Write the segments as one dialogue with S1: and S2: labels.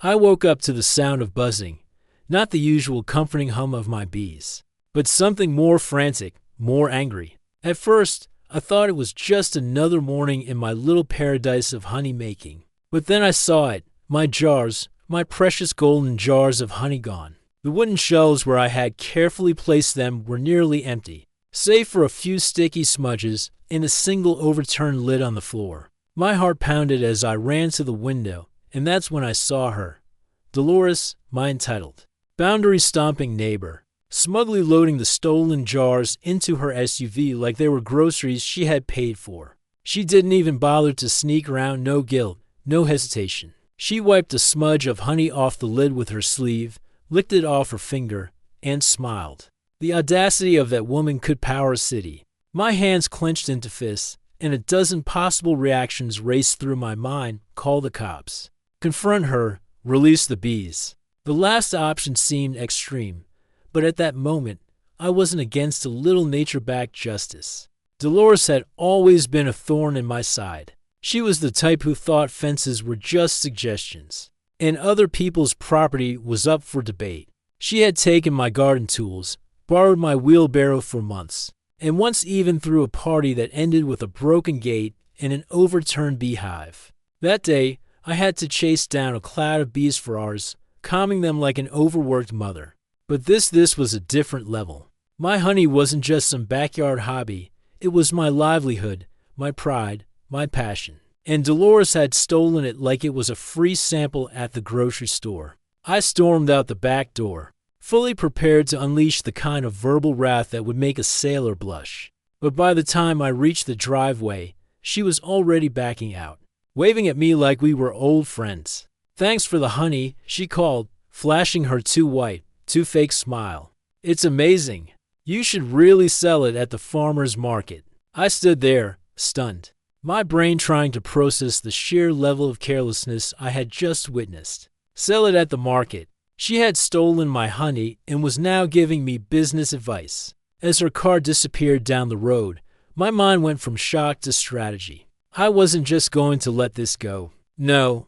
S1: I woke up to the sound of buzzing, not the usual comforting hum of my bees, but something more frantic, more angry. At first, I thought it was just another morning in my little paradise of honey making. But then I saw it, my jars, my precious golden jars of honey gone. The wooden shelves where I had carefully placed them were nearly empty, save for a few sticky smudges and a single overturned lid on the floor. My heart pounded as I ran to the window, and that's when I saw her. Delores, my entitled, boundary-stomping neighbor, smugly loading the stolen jars into her SUV like they were groceries she had paid for. She didn't even bother to sneak around, no guilt, no hesitation. She wiped a smudge of honey off the lid with her sleeve, licked it off her finger, and smiled. The audacity of that woman could power a city. My hands clenched into fists, and a dozen possible reactions raced through my mind. Call the cops. Confront her. Release the bees. The last option seemed extreme, but at that moment, I wasn't against a little nature-backed justice. Delores had always been a thorn in my side. She was the type who thought fences were just suggestions, and other people's property was up for debate. She had taken my garden tools, borrowed my wheelbarrow for months, and once even threw a party that ended with a broken gate and an overturned beehive. That day, I had to chase down a cloud of bees for hours, calming them like an overworked mother. But this was a different level. My honey wasn't just some backyard hobby. It was my livelihood, my pride, my passion. And Delores had stolen it like it was a free sample at the grocery store. I stormed out the back door, fully prepared to unleash the kind of verbal wrath that would make a sailor blush. But by the time I reached the driveway, she was already backing out, waving at me like we were old friends. Thanks for the honey, she called, flashing her too white, too fake smile. It's amazing. You should really sell it at the farmer's market. I stood there, stunned, my brain trying to process the sheer level of carelessness I had just witnessed. Sell it at the market. She had stolen my honey and was now giving me business advice. As her car disappeared down the road, my mind went from shock to strategy. I wasn't just going to let this go. No.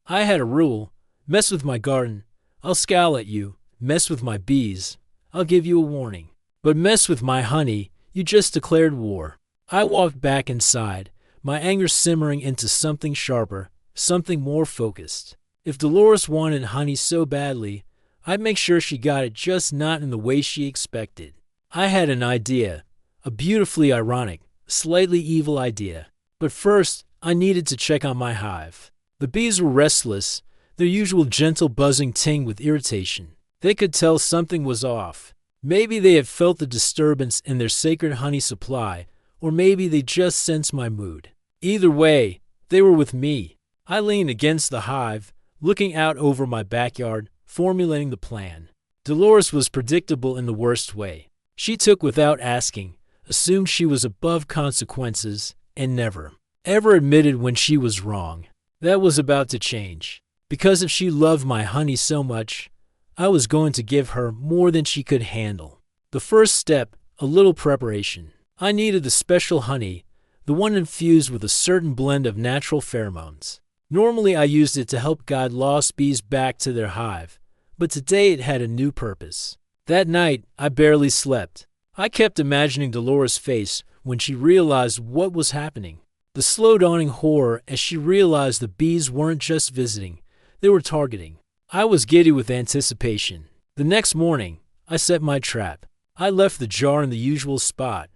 S1: I had a rule. Mess with my garden, I'll scowl at you. Mess with my bees, I'll give you a warning. But mess with my honey, you just declared war. I walked back inside, my anger simmering into something sharper, something more focused. If Delores wanted honey so badly, I'd make sure she got it, just not in the way she expected. I had an idea, a beautifully ironic, slightly evil idea. But first, I needed to check on my hive. The bees were restless, their usual gentle buzzing tinged with irritation. They could tell something was off. Maybe they had felt the disturbance in their sacred honey supply, or maybe they just sensed my mood. Either way, they were with me. I leaned against the hive, looking out over my backyard, formulating the plan. Delores was predictable in the worst way. She took without asking, assumed she was above consequences, and never, ever admitted when she was wrong. That was about to change. Because if she loved my honey so much, I was going to give her more than she could handle. The first step, a little preparation. I needed the special honey, the one infused with a certain blend of natural pheromones. Normally I used it to help guide lost bees back to their hive, but today it had a new purpose. That night, I barely slept. I kept imagining Delores' face when she realized what was happening. The slow-dawning horror as she realized the bees weren't just visiting, they were targeting. I was giddy with anticipation. The next morning, I set my trap. I left the jar in the usual spot,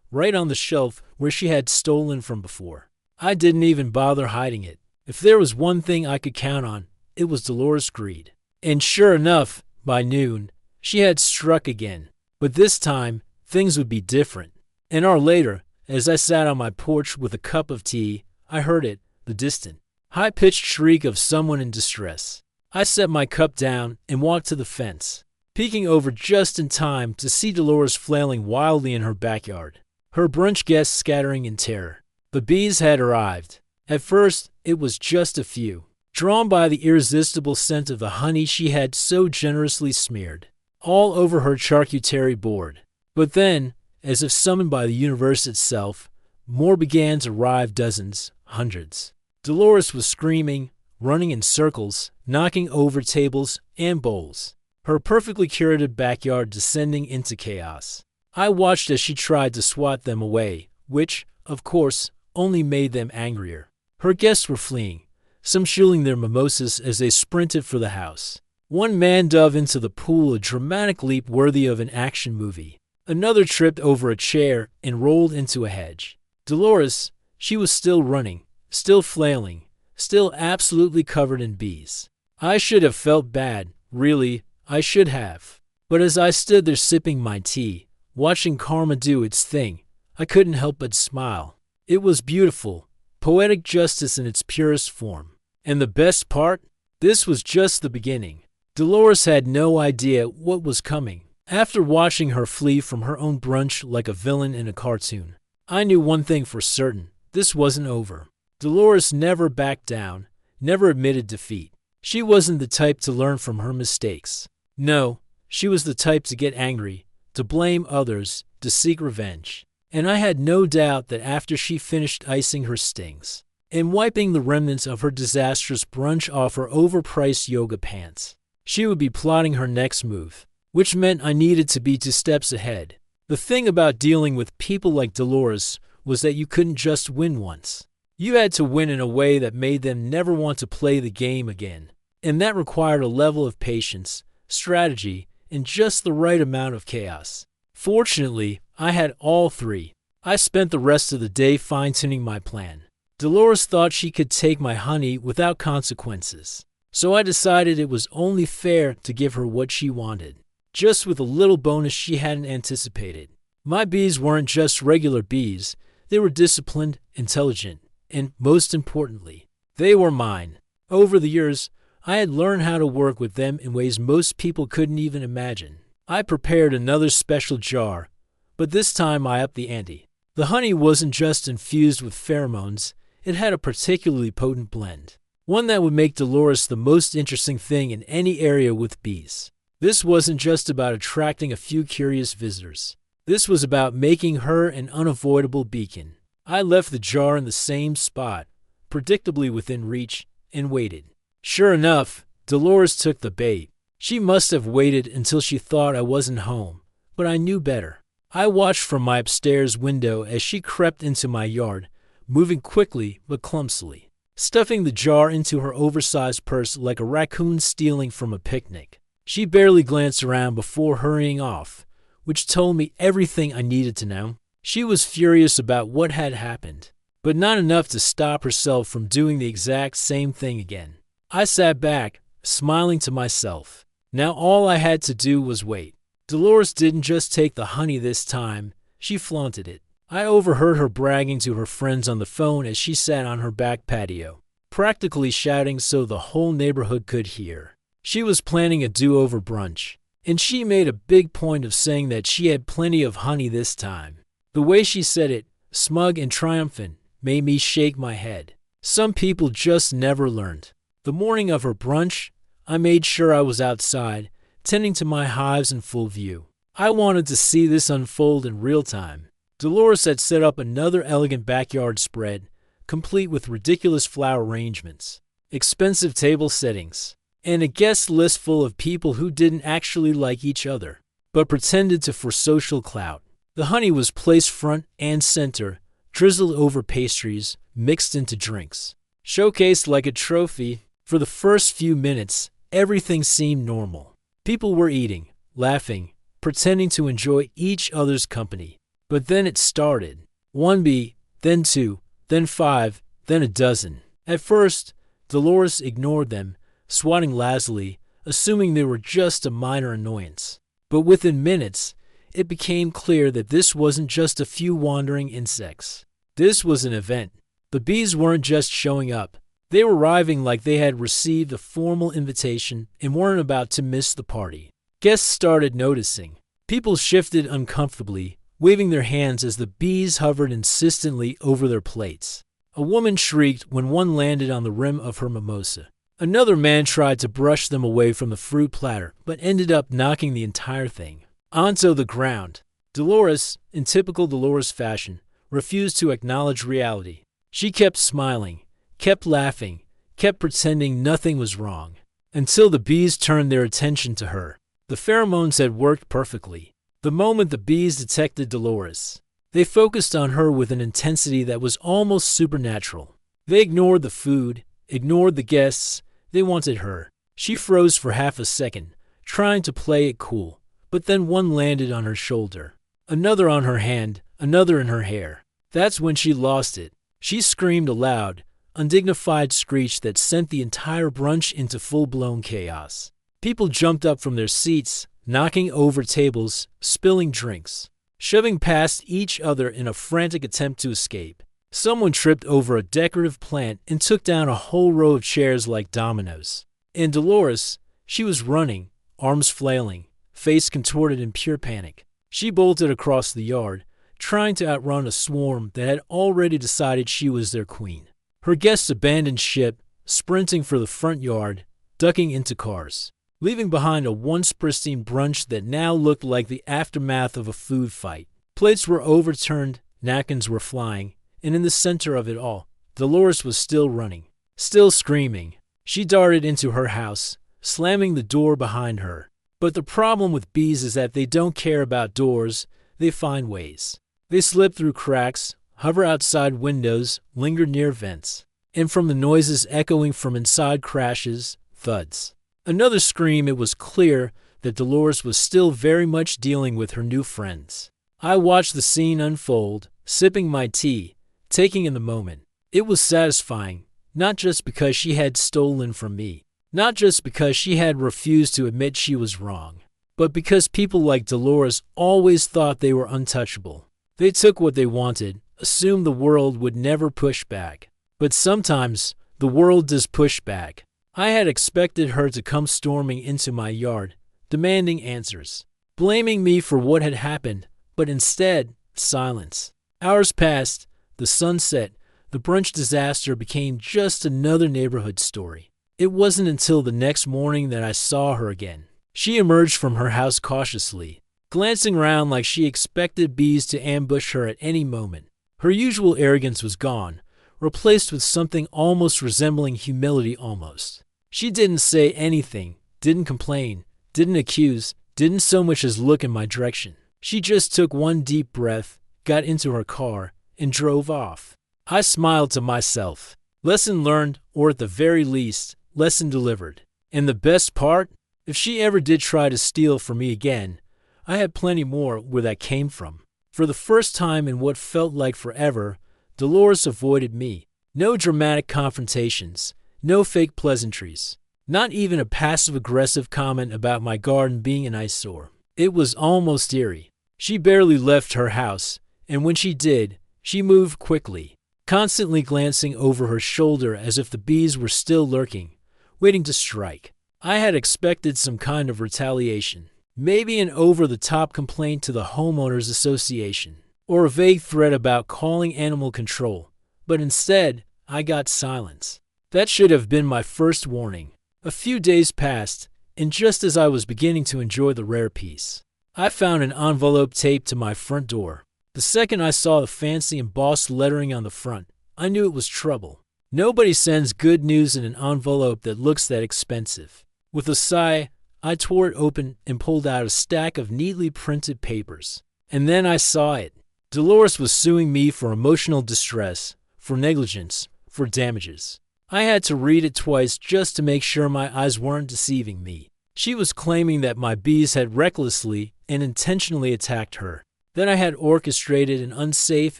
S1: right on the shelf where she had stolen from before. I didn't even bother hiding it. If there was one thing I could count on, it was Delores' greed. And sure enough, by noon, she had struck again. But this time, things would be different. An hour later, as I sat on my porch with a cup of tea, I heard it, the distant, high-pitched shriek of someone in distress. I set my cup down and walked to the fence, peeking over just in time to see Delores flailing wildly in her backyard, her brunch guests scattering in terror. The bees had arrived. At first, it was just a few, drawn by the irresistible scent of the honey she had so generously smeared all over her charcuterie board. But then, as if summoned by the universe itself, more began to arrive, dozens, hundreds. Delores was screaming, running in circles, knocking over tables and bowls, her perfectly curated backyard descending into chaos. I watched as she tried to swat them away, which, of course, only made them angrier. Her guests were fleeing, some shielding their mimosas as they sprinted for the house. One man dove into the pool, a dramatic leap worthy of an action movie. Another tripped over a chair and rolled into a hedge. Delores, she was still running, still flailing, still absolutely covered in bees. I should have felt bad, really, I should have. But as I stood there sipping my tea, watching karma do its thing, I couldn't help but smile. It was beautiful, poetic justice in its purest form. And the best part? This was just the beginning. Delores had no idea what was coming. After watching her flee from her own brunch like a villain in a cartoon, I knew one thing for certain: this wasn't over. Delores never backed down, never admitted defeat. She wasn't the type to learn from her mistakes. No, she was the type to get angry, to blame others, to seek revenge. And I had no doubt that after she finished icing her stings and wiping the remnants of her disastrous brunch off her overpriced yoga pants, she would be plotting her next move, which meant I needed to be 2 steps ahead. The thing about dealing with people like Delores was that you couldn't just win once. You had to win in a way that made them never want to play the game again. And that required a level of patience, strategy, and just the right amount of chaos. Fortunately, I had all 3. I spent the rest of the day fine-tuning my plan. Delores thought she could take my honey without consequences, so I decided it was only fair to give her what she wanted, just with a little bonus she hadn't anticipated. My bees weren't just regular bees. They were disciplined, intelligent, and most importantly, they were mine. Over the years, I had learned how to work with them in ways most people couldn't even imagine. I prepared another special jar, but this time I upped the ante. The honey wasn't just infused with pheromones, it had a particularly potent blend, one that would make Delores the most interesting thing in any area with bees. This wasn't just about attracting a few curious visitors. This was about making her an unavoidable beacon. I left the jar in the same spot, predictably within reach, and waited. Sure enough, Delores took the bait. She must have waited until she thought I wasn't home, but I knew better. I watched from my upstairs window as she crept into my yard, moving quickly but clumsily, stuffing the jar into her oversized purse like a raccoon stealing from a picnic. She barely glanced around before hurrying off, which told me everything I needed to know. She was furious about what had happened, but not enough to stop herself from doing the exact same thing again. I sat back, smiling to myself. Now all I had to do was wait. Delores didn't just take the honey this time, she flaunted it. I overheard her bragging to her friends on the phone as she sat on her back patio, practically shouting so the whole neighborhood could hear. She was planning a do-over brunch, and she made a big point of saying that she had plenty of honey this time. The way she said it, smug and triumphant, made me shake my head. Some people just never learned. The morning of her brunch, I made sure I was outside, tending to my hives in full view. I wanted to see this unfold in real time. Delores had set up another elegant backyard spread, complete with ridiculous flower arrangements, expensive table settings, and a guest list full of people who didn't actually like each other, but pretended to for social clout. The honey was placed front and center, drizzled over pastries, mixed into drinks, showcased like a trophy. For the first few minutes, everything seemed normal. People were eating, laughing, pretending to enjoy each other's company. But then it started. 1 bee, then 2, then 5, then a dozen. At first, Delores ignored them, swatting lazily, assuming they were just a minor annoyance. But within minutes, it became clear that this wasn't just a few wandering insects. This was an event. The bees weren't just showing up. They were arriving like they had received a formal invitation and weren't about to miss the party. Guests started noticing. People shifted uncomfortably, waving their hands as the bees hovered insistently over their plates. A woman shrieked when one landed on the rim of her mimosa. Another man tried to brush them away from the fruit platter, but ended up knocking the entire thing onto the ground. Delores, in typical Delores fashion, refused to acknowledge reality. She kept smiling, kept laughing, kept pretending nothing was wrong, until the bees turned their attention to her. The pheromones had worked perfectly. The moment the bees detected Delores, they focused on her with an intensity that was almost supernatural. They ignored the food, ignored the guests. They wanted her. She froze for half a second, trying to play it cool, but then one landed on her shoulder, another on her hand, another in her hair. That's when she lost it. She screamed a loud, undignified screech that sent the entire brunch into full-blown chaos. People jumped up from their seats, knocking over tables, spilling drinks, shoving past each other in a frantic attempt to escape. Someone tripped over a decorative plant and took down a whole row of chairs like dominoes. And Delores, she was running, arms flailing, face contorted in pure panic. She bolted across the yard, trying to outrun a swarm that had already decided she was their queen. Her guests abandoned ship, sprinting for the front yard, ducking into cars, leaving behind a once pristine brunch that now looked like the aftermath of a food fight. Plates were overturned, napkins were flying, and in the center of it all, Delores was still running, still screaming. She darted into her house, slamming the door behind her. But the problem with bees is that they don't care about doors, they find ways. They slip through cracks, hover outside windows, linger near vents, and from the noises echoing from inside crashes, thuds. Another scream. It was clear that Delores was still very much dealing with her new friends. I watched the scene unfold, sipping my tea, taking in the moment. It was satisfying, not just because she had stolen from me, not just because she had refused to admit she was wrong, but because people like Delores always thought they were untouchable. They took what they wanted, assumed the world would never push back. But sometimes, the world does push back. I had expected her to come storming into my yard, demanding answers, blaming me for what had happened, but instead, silence. Hours passed, the sun set, the brunch disaster became just another neighborhood story. It wasn't until the next morning that I saw her again. She emerged from her house cautiously, glancing around like she expected bees to ambush her at any moment. Her usual arrogance was gone, replaced with something almost resembling humility almost. She didn't say anything, didn't complain, didn't accuse, didn't so much as look in my direction. She just took one deep breath, got into her car, and drove off. I smiled to myself. Lesson learned, or at the very least, lesson delivered. And the best part? If she ever did try to steal from me again, I had plenty more where that came from. For the first time in what felt like forever, Delores avoided me. No dramatic confrontations, no fake pleasantries, not even a passive-aggressive comment about my garden being an eyesore. It was almost eerie. She barely left her house, and when she did, she moved quickly, constantly glancing over her shoulder as if the bees were still lurking, waiting to strike. I had expected some kind of retaliation, maybe an over-the-top complaint to the homeowners association, or a vague threat about calling animal control, but instead, I got silence. That should have been my first warning. A few days passed, and just as I was beginning to enjoy the rare piece, I found an envelope taped to my front door. The second I saw the fancy embossed lettering on the front, I knew it was trouble. Nobody sends good news in an envelope that looks that expensive. With a sigh, I tore it open and pulled out a stack of neatly printed papers. And then I saw it. Delores was suing me for emotional distress, for negligence, for damages. I had to read it twice just to make sure my eyes weren't deceiving me. She was claiming that my bees had recklessly and intentionally attacked her, that I had orchestrated an unsafe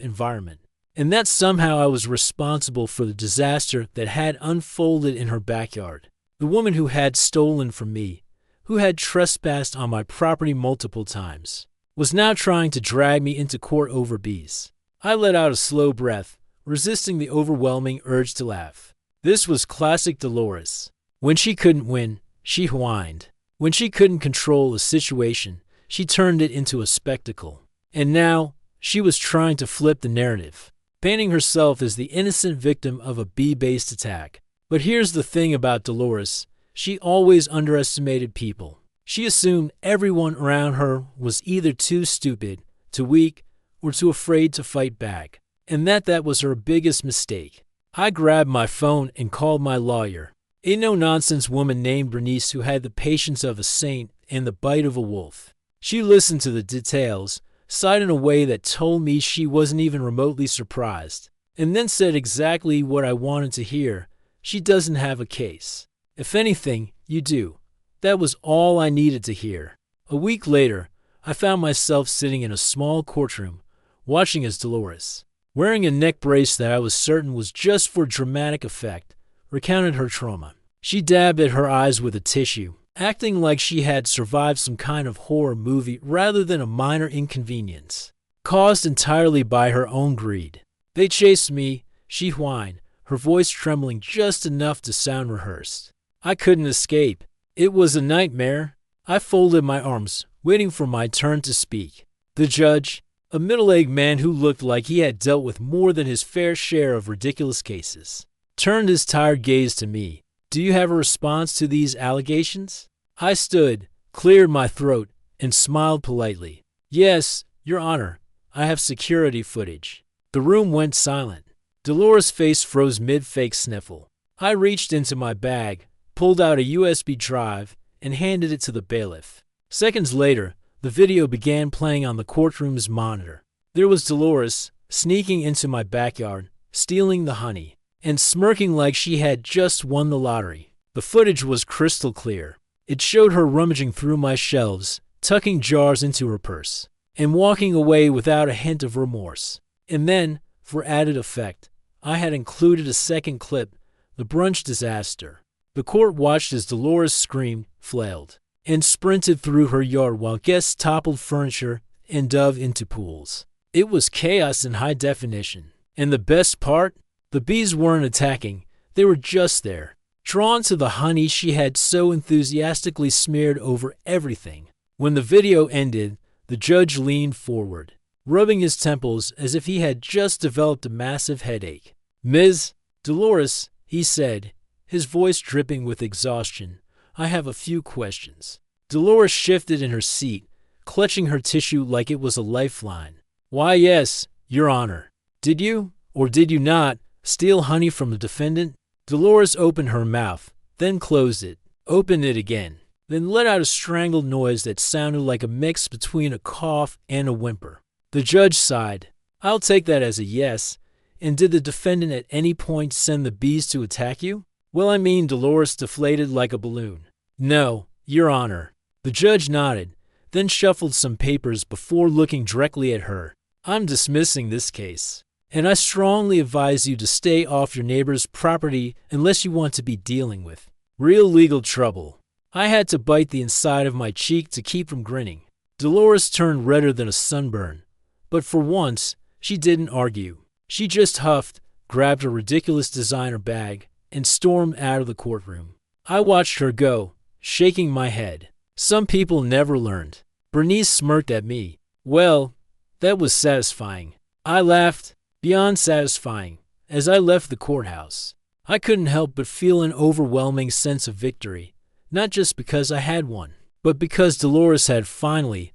S1: environment, and that somehow I was responsible for the disaster that had unfolded in her backyard. The woman who had stolen from me, who had trespassed on my property multiple times, was now trying to drag me into court over bees. I let out a slow breath, resisting the overwhelming urge to laugh. This was classic Delores. When she couldn't win, she whined. When she couldn't control a situation, she turned it into a spectacle. And now, she was trying to flip the narrative, painting herself as the innocent victim of a bee-based attack. But here's the thing about Delores. She always underestimated people. She assumed everyone around her was either too stupid, too weak, or too afraid to fight back. And that was her biggest mistake. I grabbed my phone and called my lawyer, a no-nonsense woman named Bernice who had the patience of a saint and the bite of a wolf. She listened to the details, sighed in a way that told me she wasn't even remotely surprised, and then said exactly what I wanted to hear. She doesn't have a case. If anything, you do. That was all I needed to hear. A week later, I found myself sitting in a small courtroom, watching as Delores, wearing a neck brace that I was certain was just for dramatic effect, recounted her trauma. She dabbed at her eyes with a tissue, acting like she had survived some kind of horror movie rather than a minor inconvenience, caused entirely by her own greed. They chased me, she whined, her voice trembling just enough to sound rehearsed. I couldn't escape. It was a nightmare. I folded my arms, waiting for my turn to speak. The judge, a middle-aged man who looked like he had dealt with more than his fair share of ridiculous cases, turned his tired gaze to me. Do you have a response to these allegations? I stood, cleared my throat, and smiled politely. Yes, Your Honor, I have security footage. The room went silent. Delores' face froze mid-fake sniffle. I reached into my bag, pulled out a USB drive, and handed it to the bailiff. Seconds later, the video began playing on the courtroom's monitor. There was Delores, sneaking into my backyard, stealing the honey, and smirking like she had just won the lottery. The footage was crystal clear. It showed her rummaging through my shelves, tucking jars into her purse, and walking away without a hint of remorse. And then, for added effect, I had included a second clip, the brunch disaster. The court watched as Delores screamed, flailed, and sprinted through her yard while guests toppled furniture and dove into pools. It was chaos in high definition. And the best part? The bees weren't attacking. They were just there, drawn to the honey she had so enthusiastically smeared over everything. When the video ended, the judge leaned forward, rubbing his temples as if he had just developed a massive headache. Ms. Delores, he said, his voice dripping with exhaustion, I have a few questions. Delores shifted in her seat, clutching her tissue like it was a lifeline. Why, yes, Your Honor. Did you, or did you not, steal honey from the defendant? Delores opened her mouth, then closed it, opened it again, then let out a strangled noise that sounded like a mix between a cough and a whimper. The judge sighed. I'll take that as a yes. And did the defendant at any point send the bees to attack you? Well, I mean, Delores deflated like a balloon. No, Your Honor. The judge nodded, then shuffled some papers before looking directly at her. I'm dismissing this case, and I strongly advise you to stay off your neighbor's property unless you want to be dealing with real legal trouble. I had to bite the inside of my cheek to keep from grinning. Delores turned redder than a sunburn, but for once, she didn't argue. She just huffed, grabbed her ridiculous designer bag, and stormed out of the courtroom. I watched her go, shaking my head. Some people never learned. Bernice smirked at me. Well, that was satisfying. I laughed, beyond satisfying, as I left the courthouse. I couldn't help but feel an overwhelming sense of victory, not just because I had one, but because Delores had finally,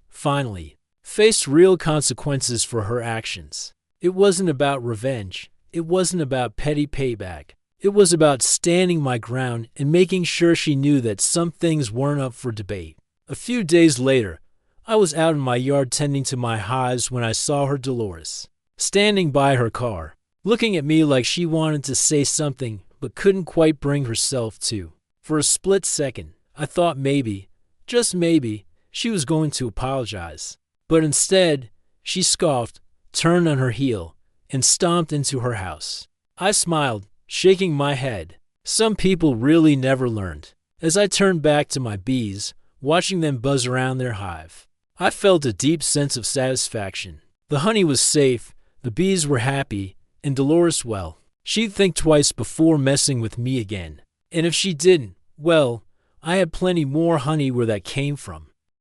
S1: faced real consequences for her actions. It wasn't about revenge. It wasn't about petty payback. It was about standing my ground and making sure she knew that some things weren't up for debate. A few days later, I was out in my yard tending to my hives when I saw her Delores, standing by her car, looking at me like she wanted to say something but couldn't quite bring herself to. For a split second, I thought maybe, just maybe, she was going to apologize. But instead, she scoffed, turned on her heel, and stomped into her house. I smiled, shaking my head. Some people really never learned. As I turned back to my bees, watching them buzz around their hive, I felt a deep sense of satisfaction. The honey was safe, the bees were happy, and Delores, well, she'd think twice before messing with me again. And if she didn't, well, I had plenty more honey where that came from.